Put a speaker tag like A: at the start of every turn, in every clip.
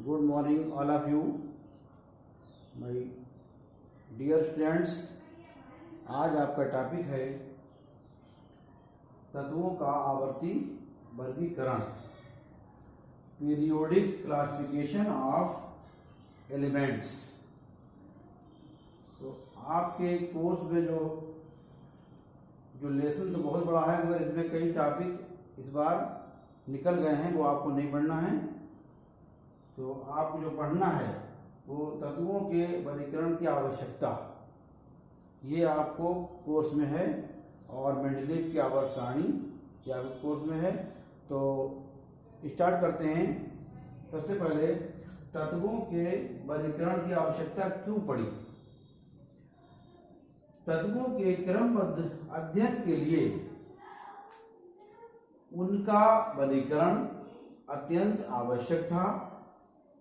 A: Good morning, all of you, my dear students। आज आपका topic है तत्वों का आवर्ती वर्गीकरण, पीरियोडिक क्लासिफिकेशन ऑफ एलिमेंट्स। तो आपके कोर्स में जो लेसन तो बहुत बड़ा है, मगर इसमें कई टॉपिक इस बार निकल गए हैं, वो आपको नहीं पढ़ना है। तो आपको जो पढ़ना है वो तत्वों के वर्गीकरण की आवश्यकता, ये आपको कोर्स में है, और मेंडलीव की आवर्त सारणी ये आपके कोर्स में है। तो स्टार्ट करते हैं। सबसे पहले तत्वों के वर्गीकरण की आवश्यकता क्यों पड़ी। तत्वों के क्रमबद्ध अध्ययन के लिए उनका वर्गीकरण अत्यंत आवश्यक था।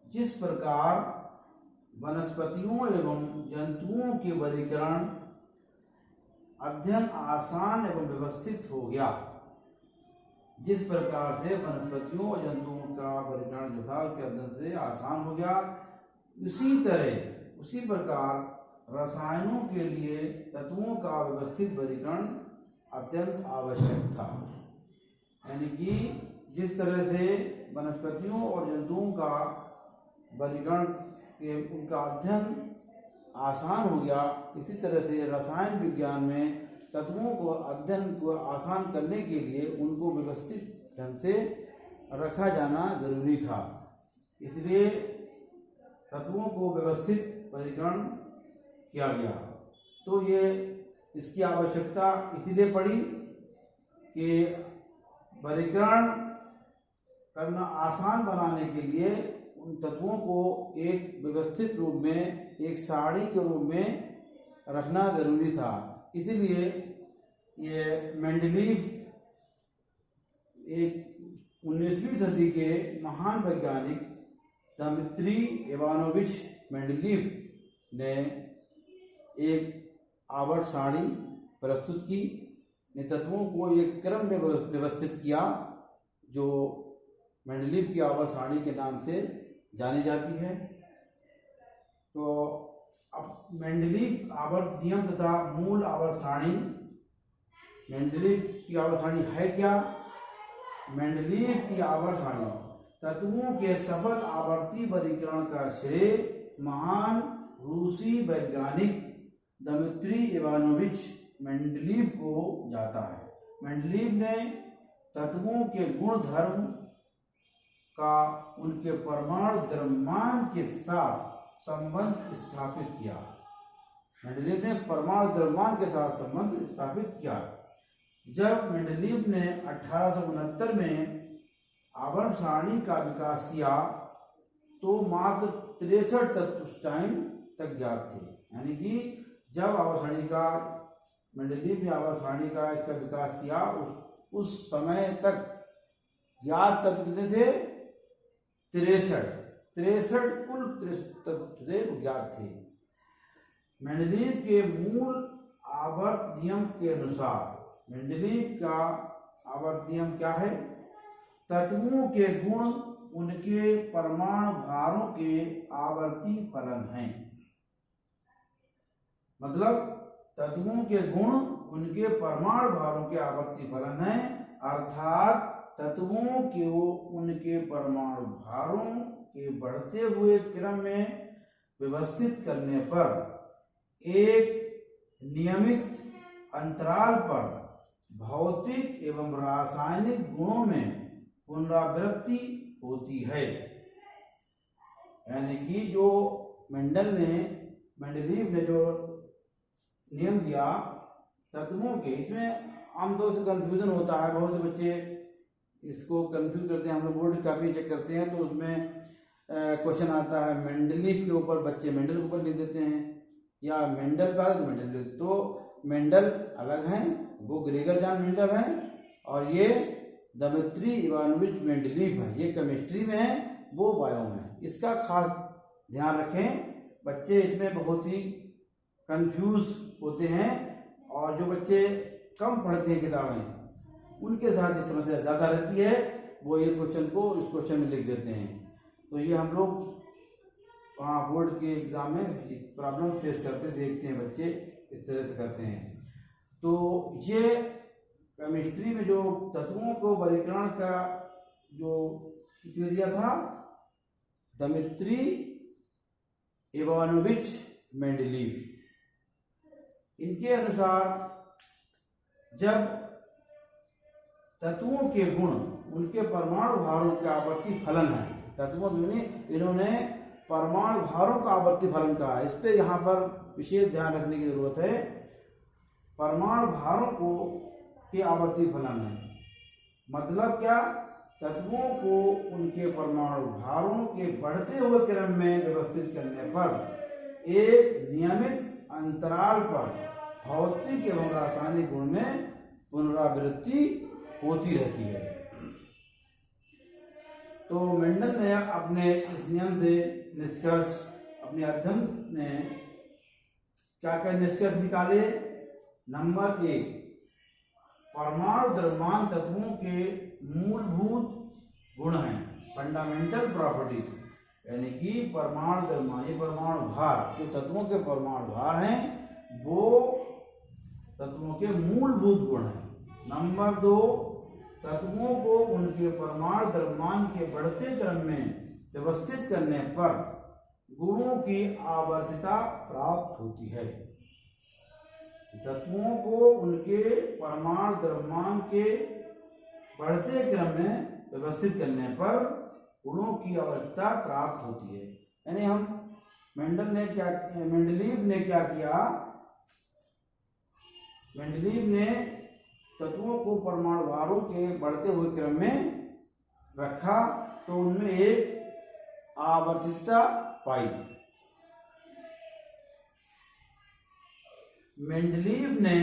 A: जिस प्रकार वनस्पतियों एवं जंतुओं के वर्गीकरण अध्ययन आसान एवं व्यवस्थित हो गया, जिस प्रकार से वनस्पतियों और जंतुओं का वर्गीकरण जोसाल के अध्ययन से आसान हो गया, उसी प्रकार रसायनों के लिए तत्वों का व्यवस्थित वर्गीकरण अत्यंत आवश्यक था। यानी कि जिस तरह से वनस्पतियों और जंतुओं का वर्गीकरण के उनका अध्ययन आसान हो गया, इसी तरह से रसायन विज्ञान में तत्वों को अध्ययन को आसान करने के लिए उनको व्यवस्थित ढंग से रखा जाना जरूरी था। इसलिए तत्वों को व्यवस्थित वर्गीकरण किया गया। तो ये इसकी आवश्यकता इसीलिए पड़ी कि वर्गीकरण करना आसान बनाने के लिए उन तत्वों को एक व्यवस्थित रूप में, एक सारणी के रूप में रखना जरूरी था। इसलिए ये मेंडलीव एक 19वीं सदी के महान वैज्ञानिक दमित्री इवानोविच मेंडलीव ने एक आवर्त सारणी प्रस्तुत की, ने तत्वों को एक क्रम में व्यवस्थित किया, जो मेंडलीव की आवर्त सारणी के नाम से जानी जाती है। तो अब मेंडलीव आवर्त नियम तथा मूल आवर्त सारणी। मेंडलीव की आवर्त सारणी है क्या। मेंडलीव की आवर्त सारणी तत्वों के सफल आवर्ती वर्गीकरण का श्रेय महान रूसी वैज्ञानिक दमित्री इवानोविच मेंडलीव को जाता है। मेंडलीव ने तत्वों के गुण धर्म का उनके परमाणु द्रव्यमान के साथ संबंध स्थापित किया। मेंडलीव ने परमाणु द्रव्यमान के साथ संबंध स्थापित किया। जब मेंडलीव ने 1869 में आवर्त सारणी का विकास किया तो मात्र 63 तत्व उस टाइम तक ज्ञात थे। यानी कि जब आवर्त सारणी का मेंडलीव ने आवर्त सारणी का इसका विकास किया, उस समय तक ज्ञात तत्व कितने थे। 63 कुल तत्व थे वो ज्ञात थे। मेंडलीव के मूल आवर्त नियम के अनुसार मेंडलीव का आवर्त नियम क्या है। तत्वों के गुण उनके परमाणु भारों के आवर्ती फलन हैं। मतलब तत्वों के गुण उनके परमाणु भारों के आवर्ती फलन हैं, अर्थात तत्वों के उनके परमाणु भारों के बढ़ते हुए क्रम में व्यवस्थित करने पर एक नियमित अंतराल पर भौतिक एवं रासायनिक गुणों में पुनरावृत्ति होती है। यानी कि जो मेंडलीव ने जो नियम दिया तत्वों के, इसमें आमतौर से कंफ्यूजन होता है। बहुत से बच्चे इसको कंफ्यूज करते हैं। हम लोग बोर्ड कापी चेक करते हैं तो उसमें क्वेश्चन आता है मेंडलीव के ऊपर, बच्चे मेंडल के ऊपर लिख देते हैं, या मेंडल पर मेंडल लिख। तो मेंडल अलग हैं, वो ग्रेगर जॉन मेंडल हैं, और ये दमित्री इवानोविच मेंडलीव है, ये केमिस्ट्री में है, वो बायो में। इसका खास ध्यान रखें, बच्चे इसमें बहुत ही कंफ्यूज होते हैं, और जो बच्चे कम पढ़ते हैं किताबें उनके साथ ये समस्या ज़्यादा रहती है, वो ये क्वेश्चन को इस क्वेश्चन में लिख देते हैं। तो ये हम लोग वहाँ बोर्ड के एग्जाम में प्रॉब्लम फेस करते देखते हैं, बच्चे इस तरह से करते हैं। तो ये केमिस्ट्री में जो तत्वों को वर्गीकरण का जो किसने दिया था, दमित्री इवानोविच मेंडलीव। इनके अनुसार जब तत्वों के गुण उनके परमाणु भारों के आवर्ती फलन है, तत्वों में इन्होंने परमाणु भारों का आवर्ती फलन कहा है। इस पे यहाँ पर विशेष ध्यान रखने की जरूरत है। परमाणु भारों को के आवर्ती फलन है मतलब क्या, तत्वों को उनके परमाणु भारों के बढ़ते हुए क्रम में व्यवस्थित करने पर एक नियमित अंतराल पर भौतिक एवं रासायनिक गुण में पुनरावृत्ति होती रहती है। तो मेंडल ने अपने इस नियम से निष्कर्ष, अपने अध्ययन में क्या क्या निष्कर्ष निकाले। नंबर 1, परमाणु द्रव्यमान तत्वों के मूलभूत गुण हैं, फंडामेंटल प्रॉपर्टीज, यानी कि परमाणु द्रव्यमान, ये परमाणु भार, जो तत्वों के परमाणु भार हैं वो तत्वों के मूलभूत गुण हैं। नंबर 2, तत्वों को उनके परमाणु द्रव्यमान के बढ़ते क्रम में व्यवस्थित करने पर गुणों की आवर्तता प्राप्त होती है। तत्वों को उनके परमाणु द्रव्यमान के बढ़ते क्रम में व्यवस्थित करने पर गुणों की आवर्तता प्राप्त होती है। यानी हम मेंडलीव ने क्या किया, मेंडलीव ने तत्वों को परमाणु भारों के बढ़ते हुए क्रम में रखा तो उनमें एक आवर्तितता पाई। मेंडलीव ने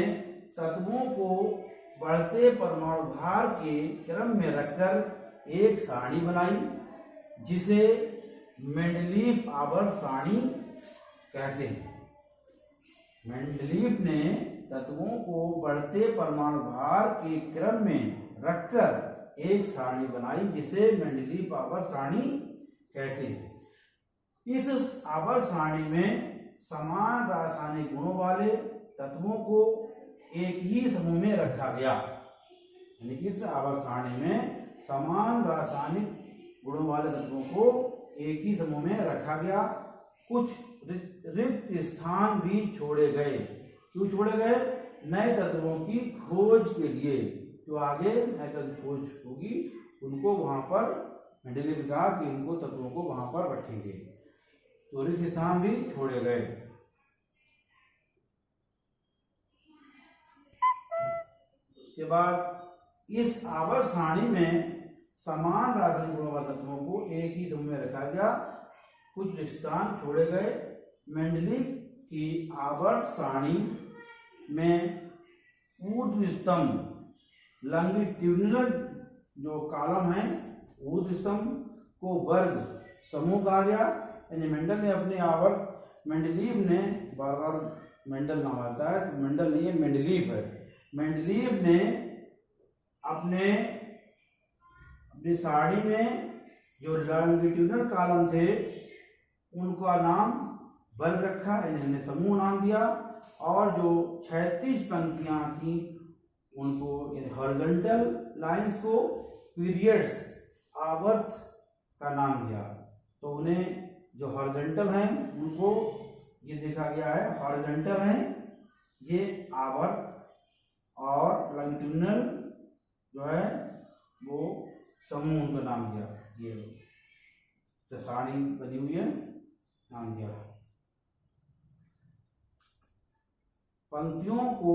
A: तत्वों को बढ़ते परमाणु भार के क्रम में रखकर एक सारणी बनाई जिसे मेंडलीव आवर्त सारणी कहते हैं। मेंडलीव ने तत्वों को बढ़ते परमाणु भार के क्रम में रखकर एक सारणी बनाई जिसे मेंडलीव आवर्त सारणी कहते हैं। इस आवर्त सारणी में समान रासायनिक गुणों वाले तत्वों को एक ही समूह में रखा गया। यानी इस आवर्त सारणी में समान रासायनिक गुणों वाले तत्वों को एक ही समूह में रखा गया। कुछ रिक्त स्थान भी छोड़े गए। क्यों छोड़े गए? नए तत्वों की खोज के लिए, जो आगे नए तत्व खोज होगी उनको वहां पर मेंडलीव ने कहा कि उनको तत्वों को वहां पर रखेंगे, तो रिक्त स्थान भी छोड़े गए। उसके बाद इस आवर्त सारणी में समान रासायनिक गुणों वाले तत्वों को एक ही समूह में रखा गया, कुछ स्थान छोड़े गए। मेंडलीव की आवर्त सारणी में ऊर्ध्व स्तंभ लॉन्गिट्यूडिनल जो कॉलम है, ऊर्ध्व स्तंभ को वर्ग समूह कहा गया। यानी मेंडल ने अपने आवर्त, मेंडलीव ने, बार बार मेंडल नाम आता है, मेंडल नहीं है मेंडलीव है। मेंडलीव ने अपने सारणी में जो लॉन्गिट्यूडिनल कॉलम थे उनका नाम वर्ग रखा, इन्होंने समूह नाम दिया, और जो 36 पंक्तियां थी उनको हॉरिजॉन्टल लाइंस को पीरियड्स, आवर्त का नाम दिया। तो उन्हें जो हॉरिजॉन्टल हैं उनको ये देखा गया है हॉरिजॉन्टल हैं ये आवर्त, और लॉन्गिट्यूडिनल जो है वो समूह उनका नाम दिया। ये सारणी बनी हुई है, नाम दिया। पंक्तियों को,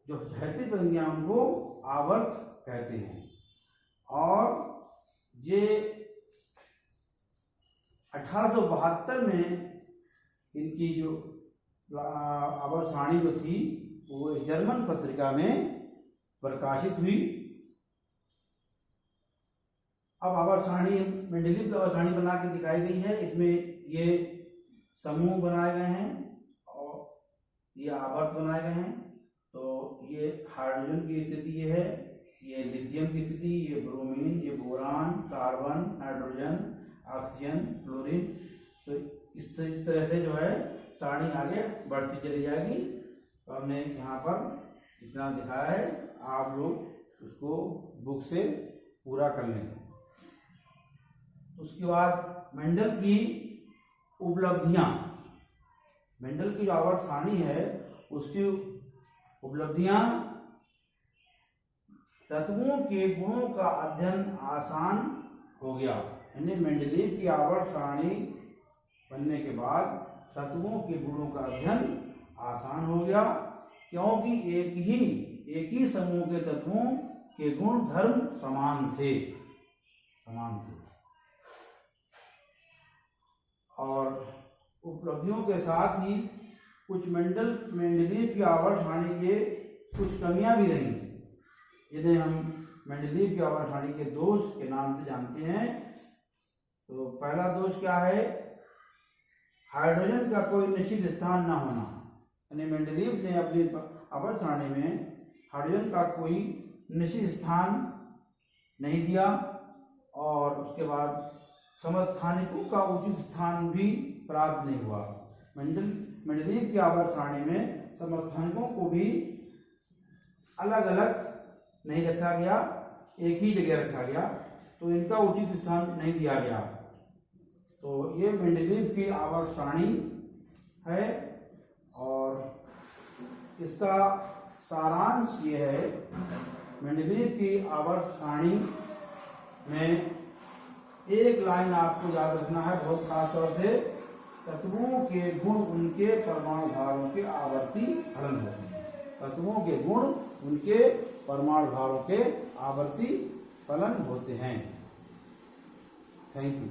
A: जो 36 पंक्तियां उनको आवर्त कहते हैं। और ये 1872 में इनकी जो आवर्त सारणी जो थी वो जर्मन पत्रिका में प्रकाशित हुई। अब आवर्त सारणी मेंडलीव की आवर्त सारणी बना के दिखाई गई है। इसमें ये समूह बनाए गए हैं और ये आवर्त बनाए गए हैं। तो ये हाइड्रोजन की स्थिति ये है, ये लिथियम की स्थिति, ये ब्रोमीन, ये boron, carbon, nitrogen, oxygen, chlorine. तो इस तरह से जो है सारणी आगे बढ़ती चली जाएगी। तो हमने यहाँ पर इतना दिखाया है, आप लोग उसको बुक से पूरा कर लें। उसके बाद मेंडल की उपलब्धियां, मेंडल की जो आवर्त सारणी है उसकी उपलब्धियां, तत्वों के गुणों का अध्ययन आसान हो गया। यानी मेंडलीव की आवर्त सारणी बनने के बाद तत्वों के गुणों का अध्ययन आसान हो गया, क्योंकि एक ही समूह के तत्वों के गुण धर्म समान थे। और उपलब्धियों के साथ ही कुछ मेंडलीव की आवर्त सारणी के कुछ कमियां भी रही, जिन्हें हम मेंडलीव की आवर्त सारणी के दोष के नाम से जानते हैं। तो पहला दोष क्या है? हाइड्रोजन का कोई निश्चित स्थान न होना। यानी मेंडलीव ने अपनी आवर्त सारणी में हाइड्रोजन का कोई निश्चित स्थान नहीं दिया, और उसके बाद समस्थानिकों का उचित स्थान भी प्राप्त नहीं हुआ। मेंडलीव की आवर्त सारणी में समस्थानिकों को भी अलग अलग नहीं रखा गया, एक ही जगह रखा गया, तो इनका उचित स्थान नहीं दिया गया। तो ये मेंडलीव की आवर्त सारणी है, और इसका सारांश ये है, मेंडलीव की आवर्त सारणी में एक लाइन आपको याद रखना है बहुत खास तौर से, तत्वों के गुण उनके परमाणु भारों के आवर्ती फलन होते हैं। तत्वों के गुण उनके परमाणु भारों के आवर्ती फलन होते हैं। Thank you.